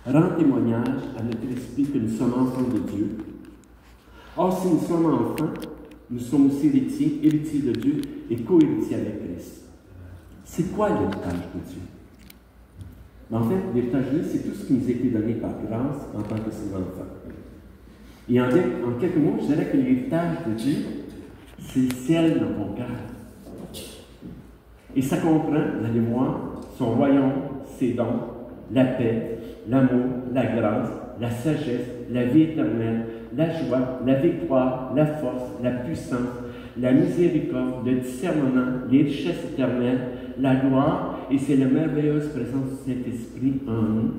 rend témoignage à notre esprit que nous sommes enfants de Dieu. Or, si nous sommes enfants, nous sommes aussi héritiers de Dieu et co-héritiers avec Christ. C'est quoi l'héritage de Dieu? Mais en fait, l'héritage de Dieu, c'est tout ce qui nous a été donné par grâce en tant que ses enfants. Et en quelques mots, je dirais que l'héritage de Dieu, c'est le ciel dans ton cœur. Et ça comprend, vous allez voir, son royaume, ses dons, la paix, l'amour, la grâce, la sagesse, la vie éternelle, la joie, la victoire, la force, la puissance, la miséricorde, le discernement, les richesses éternelles, la gloire, et c'est la merveilleuse présence du Saint-Esprit en nous,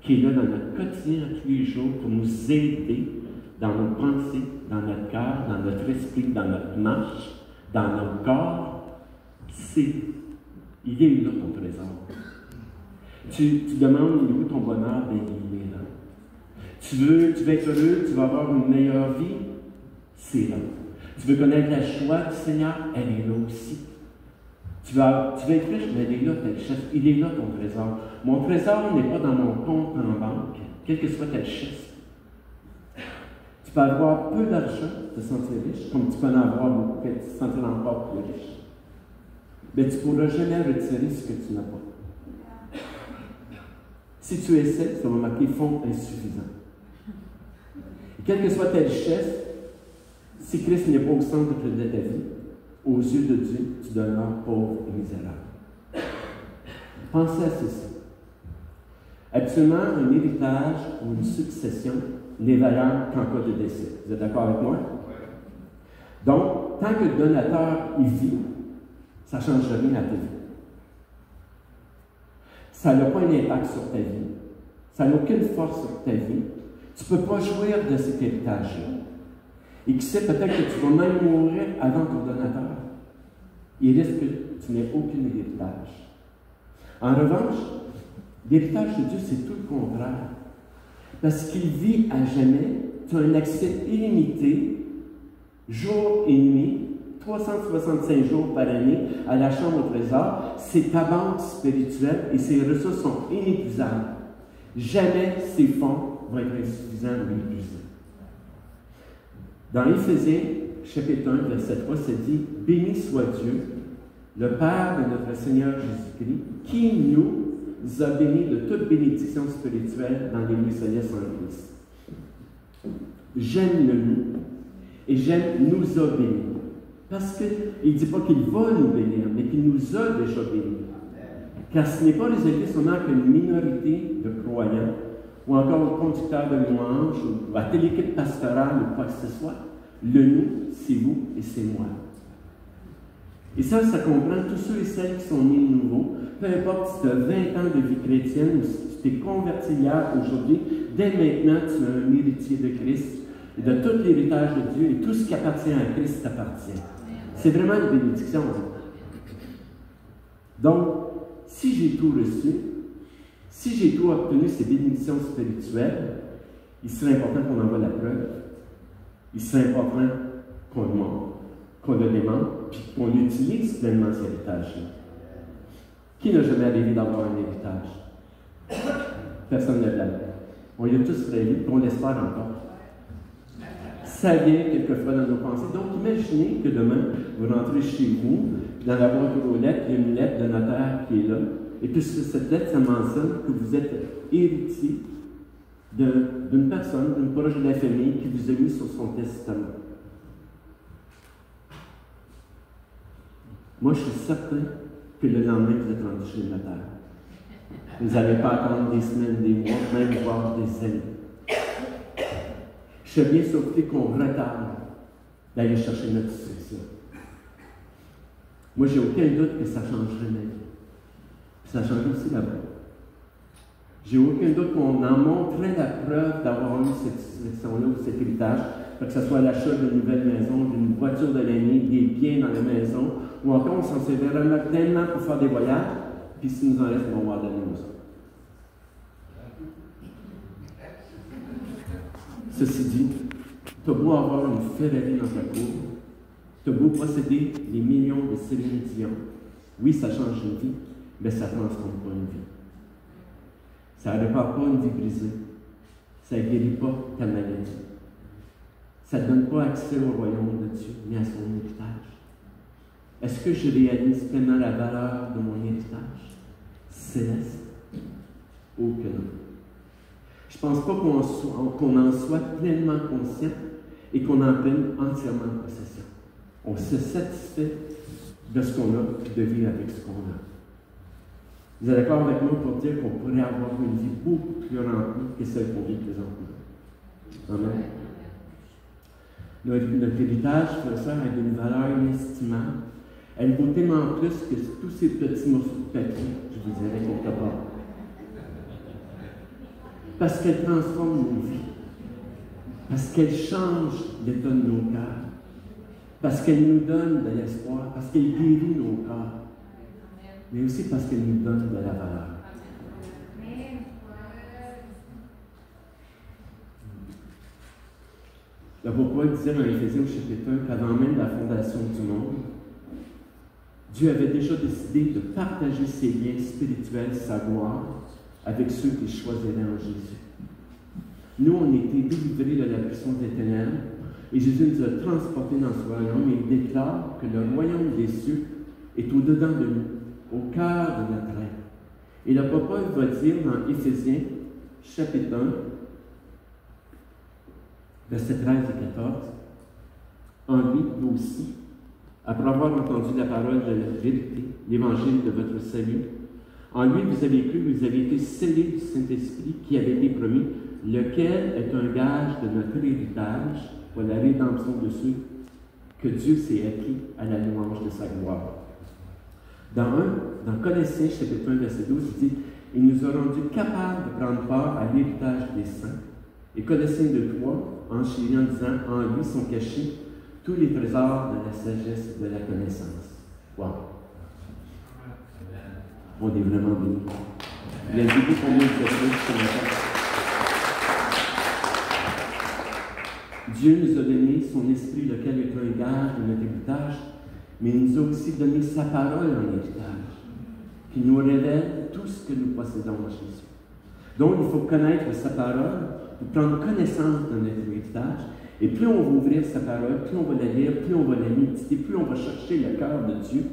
qui est là dans notre quotidien tous les jours pour nous aider dans nos pensées, dans notre cœur, dans notre esprit, dans notre marche, dans notre corps. Il est là ton trésor. Tu demandes, il est où ton bonheur? Bien, il est là. Tu veux être heureux, tu veux avoir une meilleure vie? C'est là. Tu veux connaître la joie du Seigneur? Elle est là aussi. Tu veux être riche? Mais elle est là, ta richesse. Il est là ton trésor. Mon trésor n'est pas dans mon compte en banque, quelle que soit ta richesse. Tu peux avoir peu d'argent, te sentir riche, comme tu peux en avoir beaucoup, et te sentir encore plus riche. Mais tu ne pourras jamais retirer ce que tu n'as pas. Si tu essaies, tu vas remarquer fonds insuffisants. Et quelle que soit ta richesse, si Christ n'est pas au centre de ta vie, aux yeux de Dieu, tu demeures pauvre et misérable. Pensez à ceci. Absolument, un héritage ou une succession n'est valable qu'en cas de décès. Vous êtes d'accord avec moi? Donc, tant que le donateur y vit, ça ne change rien à ta vie. Ça n'a pas un impact sur ta vie. Ça n'a aucune force sur ta vie. Tu ne peux pas jouir de cet héritage-là. Et qui sait, peut-être que tu vas même mourir avant ton donateur. Il risque que tu n'aies aucun héritage. En revanche, l'héritage de Dieu, c'est tout le contraire. Parce qu'il vit à jamais, tu as un accès illimité, jour et nuit, 365 jours par année, à la chambre au trésor. C'est ta banque spirituelle et ses ressources sont inépuisables. Jamais ces fonds vont être insuffisants ou épuisés. Dans Éphésiens, chapitre 1, verset 3, c'est dit « Béni soit Dieu, le Père de notre Seigneur Jésus-Christ, qui nous a bénis de toute bénédiction spirituelle dans les lieux célestes en Christ. » J'aime le nous et j'aime nous a bénis. Parce qu'il ne dit pas qu'il va nous bénir, mais qu'il nous a déjà bénis. Car ce n'est pas réservé seulement qu'une minorité de croyants, ou encore aux conducteurs de louanges, ou à telle équipe pastorale, ou quoi que ce soit. Le nous, c'est vous et c'est moi. Et ça comprend tous ceux et celles qui sont nés de nouveau. Peu importe si tu as 20 ans de vie chrétienne ou si tu t'es converti hier, aujourd'hui, dès maintenant, tu es un héritier de Christ et de tout l'héritage de Dieu et tout ce qui appartient à Christ t'appartient. C'est vraiment une bénédiction. Donc, si j'ai tout reçu, si j'ai tout obtenu ces bénédictions spirituelles, il serait important qu'on envoie la preuve. Il serait important qu'on le démontre, puis qu'on utilise pleinement cet héritage-là. Qui n'a jamais rêvé d'avoir un héritage? Personne ne l'a. On y a tous rêvé, puis on l'espère encore. Ça vient quelquefois dans nos pensées. Donc, imaginez que demain, vous rentrez chez vous, puis dans la boîte aux lettres, il y a une lettre de notaire qui est là. Et puis, cette lettre, ça mentionne que vous êtes héritier d'une personne, d'une proche de la famille qui vous a mis sur son testament. Moi, je suis certain que le lendemain, vous êtes rendu chez le notaire. Vous n'allez pas attendre des semaines, des mois, même voire des années. Je suis bien surpris qu'on retarde d'aller chercher notre succession. Moi, j'ai aucun doute que ça changerait ma vie. Ça changerait aussi la vôtre. J'ai aucun doute qu'on en montrerait la preuve d'avoir eu cette succession-là ou cet héritage, que ce soit l'achat d'une nouvelle maison, d'une voiture de l'année, des biens dans la maison, ou encore on s'en servirait tellement pour faire des voyages, puis si nous en reste, on va en donner aux autres. Ceci dit, tu as beau avoir une Ferrari dans ta cour, tu as beau posséder les millions de Céline Dion, oui, ça change une vie, mais ça ne transforme pas une vie. Ça ne répare pas une vie brisée. Ça ne guérit pas ta maladie. Ça ne donne pas accès au royaume de Dieu, ni à son héritage. Est-ce que je réalise pleinement la valeur de mon héritage céleste? Oh que non. Je ne pense pas qu'on en soit pleinement conscient et qu'on en prenne entièrement possession. On se satisfait de ce qu'on a et de vivre avec ce qu'on a. Vous êtes d'accord avec moi pour dire qu'on pourrait avoir une vie beaucoup plus remplie que celle qu'on vit présentement? Amen. Notre héritage, frère et sœur, est d'une valeur inestimable. Elle vaut tellement plus que tous ces petits morceaux de papier, je vous dirais, quelque part. Parce qu'elle transforme nos vies. Parce qu'elle change l'état de nos cœurs. Parce qu'elle nous donne de l'espoir. Parce qu'elle guérit nos cœurs. Mais aussi parce qu'elle nous donne de la valeur. L'apôtre Paul disait dans Éphésiens chapitre 1 qu'avant même la fondation du monde, Dieu avait déjà décidé de partager ses liens spirituels, sa gloire, avec ceux qu'il choisirait en Jésus. Nous, on a été délivrés de la puissance des ténèbres et Jésus nous a transportés dans ce royaume et il déclare que le royaume des cieux est au-dedans de nous, au cœur de notre être. Et l'apôtre Paul va dire dans Éphésiens chapitre 1, versets 13 et 14, en lui, nous aussi, après avoir entendu la parole de la vérité, l'évangile de votre salut, en lui vous avez cru, vous avez été scellés du Saint-Esprit qui avait été promis, lequel est un gage de notre héritage pour la rédemption de ceux que Dieu s'est acquis à la louange de sa gloire. Dans Colossiens chapitre 1, verset 12, il dit « Il nous a rendus capables de prendre part à l'héritage des saints. » Et Colossiens 2.3, enchérit en disant « En lui sont cachés tous les trésors de la sagesse et de la connaissance. » Wow! On est vraiment bénis. Il a dit combien de choses ce matin. Dieu nous a donné son esprit, lequel est un gage de notre héritage, mais il nous a aussi donné sa parole en héritage, qui nous révèle tout ce que nous possédons en Jésus. Donc, il faut connaître sa parole pour prendre connaissance de notre héritage. Et plus on va ouvrir sa parole, plus on va la lire, plus on va la méditer, plus on va chercher le cœur de Dieu.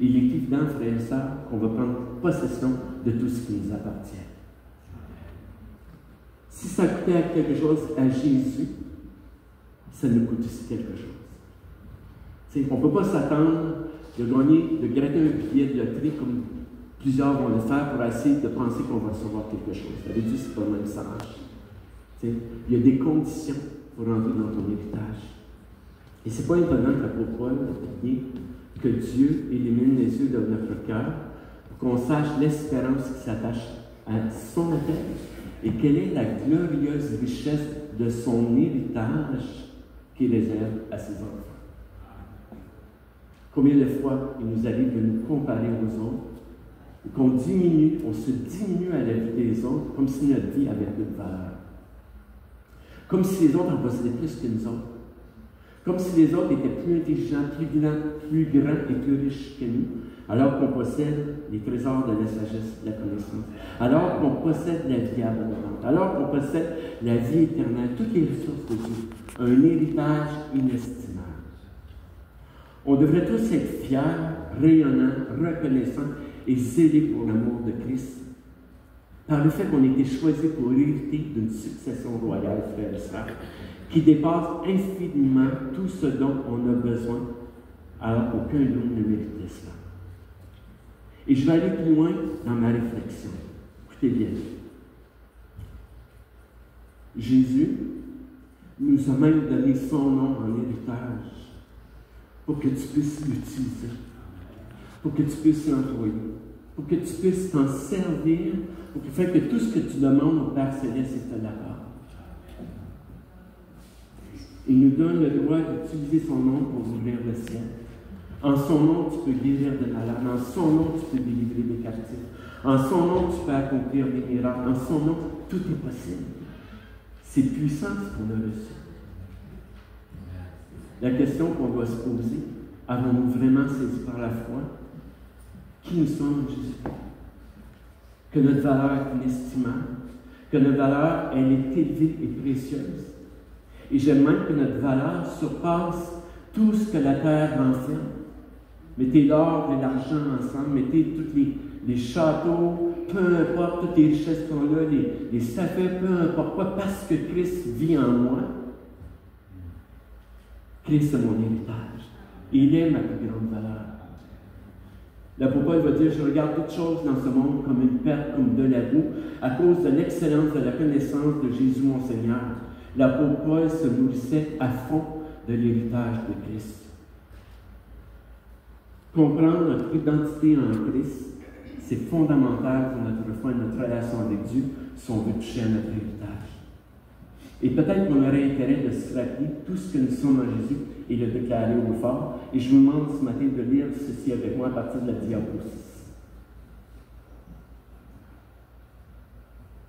Et il est évident, frères et sœurs, qu'on va prendre possession de tout ce qui nous appartient. Si ça coûtait quelque chose à Jésus, ça nous coûte aussi quelque chose. T'sais, on ne peut pas s'attendre de gratter un billet de loterie comme plusieurs vont le faire pour essayer de penser qu'on va recevoir quelque chose. Ça veut dire que ce n'est pas le même sage. Il y a des conditions pour entrer dans ton héritage. Et ce n'est pas étonnant que l'apôtre Paul a dit que Dieu illumine les yeux de notre cœur pour qu'on sache l'espérance qui s'attache à son appel et quelle est la glorieuse richesse de son héritage qu'il réserve à ses enfants. Combien de fois il nous arrive de nous comparer aux autres, qu'on on se diminue à la vie des autres comme si notre vie avait peu de valeur. Comme si les autres en possédaient plus que nous autres. Comme si les autres étaient plus intelligents, plus grands et plus riches que nous, alors qu'on possède les trésors de la sagesse, de la connaissance, alors qu'on possède la vie abondante, alors qu'on possède la vie éternelle, toutes les ressources de Dieu, un héritage inestimable. On devrait tous être fiers, rayonnants, reconnaissants et zélés pour l'amour de Christ, par le fait qu'on ait été choisis pour hériter d'une succession royale, frères et sœurs, qui dépasse infiniment tout ce dont on a besoin, alors qu'aucun de nous ne méritait cela. Et je vais aller plus loin dans ma réflexion. Écoutez bien. Jésus nous a même donné son nom en héritage pour que tu puisses l'utiliser, pour que tu puisses l'employer, pour que tu puisses t'en servir, pour faire que tout ce que tu demandes au Père Céleste est de la part. Il nous donne le droit d'utiliser son nom pour ouvrir le ciel. En son nom, tu peux guérir des malades. En son nom, tu peux délivrer des captifs. En son nom, tu peux accomplir des miracles. En son nom, tout est possible. C'est puissant ce qu'on a reçu. La question qu'on doit se poser, avons-nous vraiment saisi par la foi qui nous sommes en Jésus? Que notre valeur est inestimable, que notre valeur, elle est élevée et précieuse. Et j'aime même que notre valeur surpasse tout ce que la terre renferme. Mettez l'or et l'argent ensemble, mettez tous les châteaux, peu importe, toutes les richesses qu'on a, les sapins, peu importe quoi, parce que Christ vit en moi. Christ est mon héritage. Il est ma plus grande valeur. L'apôtre Paul va dire, je regarde toutes choses dans ce monde comme une perte, comme de la boue, à cause de l'excellence de la connaissance de Jésus mon Seigneur. L'apôtre Paul se nourrissait à fond de l'héritage de Christ. Comprendre notre identité en Christ, c'est fondamental pour notre foi et notre relation avec Dieu si on veut toucher à notre héritage. Et peut-être qu'on aurait intérêt de se rappeler tout ce que nous sommes en Jésus et le déclarer au fort. Et je vous demande ce matin de lire ceci avec moi à partir de la diapo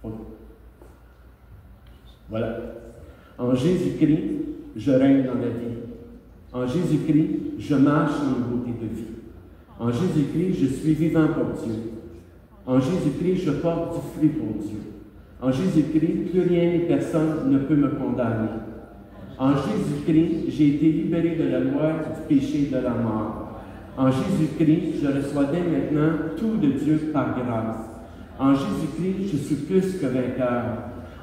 6. Voilà. En Jésus-Christ, je règne dans la vie. En Jésus-Christ, je marche en nouveauté de vie. En Jésus-Christ, je suis vivant pour Dieu. En Jésus-Christ, je porte du fruit pour Dieu. En Jésus-Christ, plus rien ni personne ne peut me condamner. En Jésus-Christ, j'ai été libéré de la loi du péché et de la mort. En Jésus-Christ, je reçois dès maintenant tout de Dieu par grâce. En Jésus-Christ, je suis plus que vainqueur.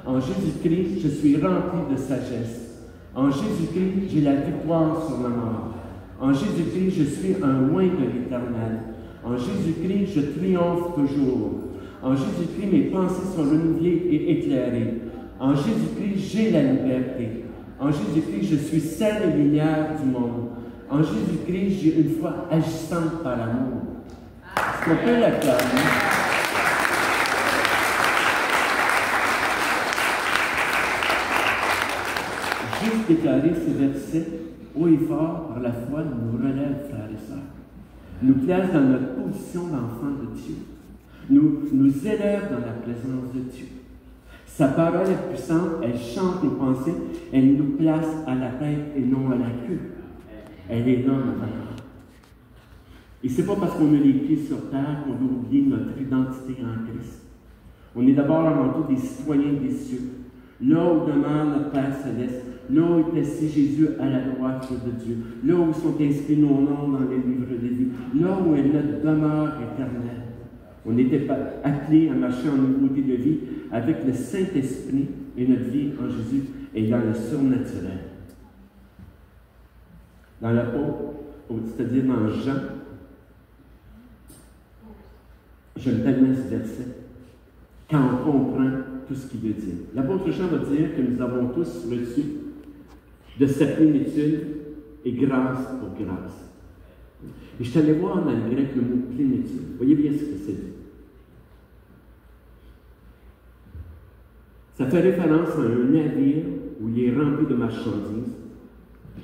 En Jésus-Christ, je suis rempli de sagesse. En Jésus-Christ, j'ai la victoire sur la mort. En Jésus-Christ, je suis un oint de l'Éternel. En Jésus-Christ, je triomphe toujours. En Jésus-Christ, mes pensées sont renouvelées et éclairées. En Jésus-Christ, j'ai la liberté. En Jésus-Christ, je suis celle et lumière du monde. En Jésus-Christ, j'ai une foi agissante par l'amour. Est-ce qu'on peut l'acclamer? Juste déclarer ces versets haut et fort par la foi nous relève, frères et sœurs. Nous place dans notre position d'enfant de Dieu. Nous élève dans la présence de Dieu. Sa parole est puissante, elle chante nos pensées, elle nous place à la tête et non à la queue. Elle est là, notre valeur. Et ce n'est pas parce qu'on a les pieds sur terre qu'on doit oublier notre identité en Christ. On est d'abord avant tout des citoyens des cieux. Là où demeure notre Père céleste, là où est assis Jésus à la droite de Dieu, là où sont inscrits nos noms dans les livres de vie, là où est notre demeure éternelle. On était appelés à marcher en nouveauté de vie avec le Saint-Esprit et notre vie en Jésus est dans le surnaturel. Dans l'apôtre, c'est-à-dire dans Jean, j'aime tellement ce verset, quand on comprend tout ce qu'il veut dire. L'apôtre Jean va dire que nous avons tous reçu de sa plénitude et grâce pour grâce. Et je suis allé voir dans le grec le mot plénitude. Voyez bien ce que c'est dit. Ça fait référence à un navire où il est rempli de marchandises,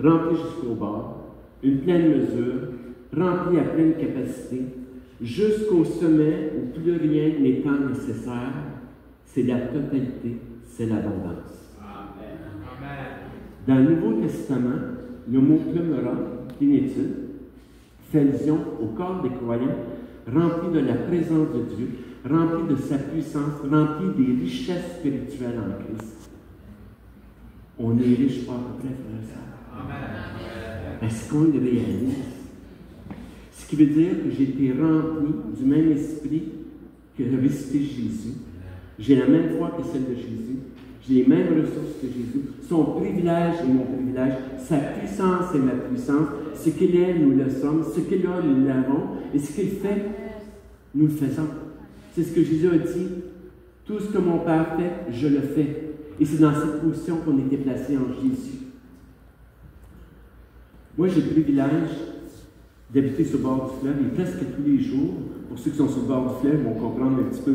rempli jusqu'au bord, une pleine mesure, rempli à pleine capacité, jusqu'au sommet où plus rien n'étant nécessaire, c'est la totalité, c'est l'abondance. Dans le Nouveau Testament, le mot plémera, plénitude, fait allusion au corps des croyants, rempli de la présence de Dieu, rempli de sa puissance, rempli des richesses spirituelles en Christ. On est riche par après, frère et sœur. Est-ce qu'on le réalise? Ce qui veut dire que j'ai été rempli du même esprit que le récité Jésus. J'ai la même foi que celle de Jésus. J'ai les mêmes ressources que Jésus. Son privilège est mon privilège. Sa puissance est ma puissance. Ce qu'il est, nous le sommes. Ce qu'il a, nous l'avons. Et ce qu'il fait, nous le faisons. C'est ce que Jésus a dit. Tout ce que mon Père fait, je le fais. Et c'est dans cette position qu'on était placé en Jésus. Moi, j'ai le privilège d'habiter sur le bord du fleuve et presque tous les jours, pour ceux qui sont sur le bord du fleuve, vont comprendre un petit peu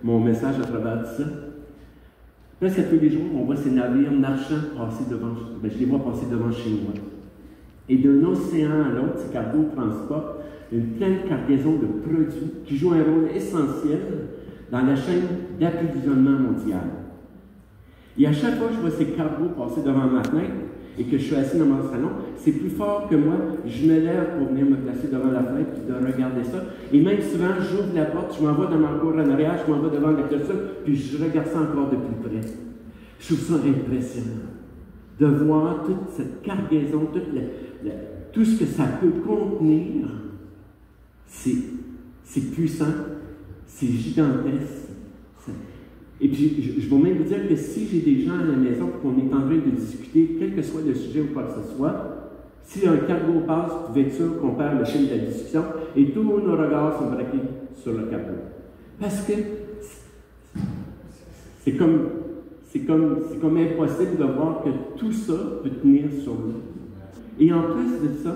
mon message à travers tout ça. Presque tous les jours, on voit ces navires marchands passer devant, je les vois passer devant chez moi. Et d'un océan à l'autre, ces cargos transportent une pleine cargaison de produits qui jouent un rôle essentiel dans la chaîne d'approvisionnement mondiale. Et à chaque fois que je vois ces cargos passer devant ma fenêtre, et que je suis assis dans mon salon, c'est plus fort que moi. Je me lève pour venir me placer devant la fenêtre et de regarder ça. Et même souvent, j'ouvre la porte, je m'en vais dans ma cour en arrière, je m'en vais devant la clôture, puis je regarde ça encore de plus près. Je trouve ça impressionnant de voir toute cette cargaison, tout ce que ça peut contenir. C'est puissant, c'est gigantesque. Et puis, je vais même vous dire que si j'ai des gens à la maison et qu'on est en train de discuter, quel que soit le sujet ou quoi que ce soit, si un cargo passe, vous pouvez être sûr qu'on perd le fil de la discussion et tous nos regards sont braqués sur le cargo. Parce que c'est comme impossible de voir que tout ça peut tenir sur nous. Et en plus de ça,